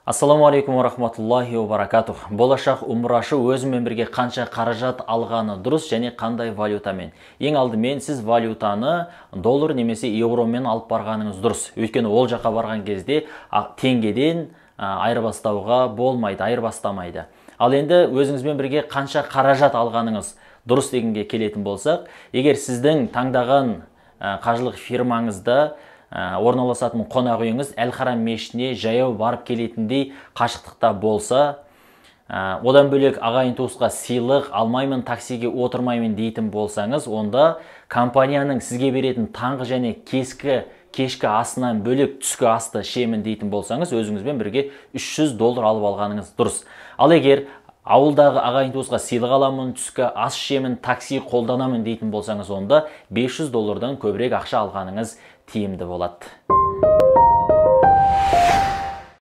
Ассаламу алейкум ва рахматуллахи ва баракатух. Болашақ умрашы өзімен бірге қанша қаражат алғаны дұрыс және қандай валютамен. Ең алдымен сіз валютаны доллар немесе еуромен алып барғаныңыз дұрыс. Өйткені ол жаққа барған кезде теңгеден айырбастауға болмайды, айырбастамайды. Ал енді өзіңізбен бірге қанша қаражат алғаныңыз дұрыс дегенге келетін болсақ, егер сіздің таңдаған қажылық фирмаңызда орналасатын қонақ үйіңіз Әл-Харам мешітіне жаяу барып келетіндей қашықтықта болса, одан бөлек ағайын туысқа сыйлық алмаймын, таксиге отырмаймын дейтін болсаңыз, онда компанияның сізге беретін таңғы және кешкі асынан бөлек түскі асты ішемін дейтін болсаңыз, өзіңізбен бірге $300 алып алғаныңыз дұрыс. Ал егер ауылдағы ағайын туысқа сыйлық аламын, түскі ас ішемін, такси қолданамын дейтін болсаңыз, онда $500 көбірек ақша алғаныңыз тиімді болады.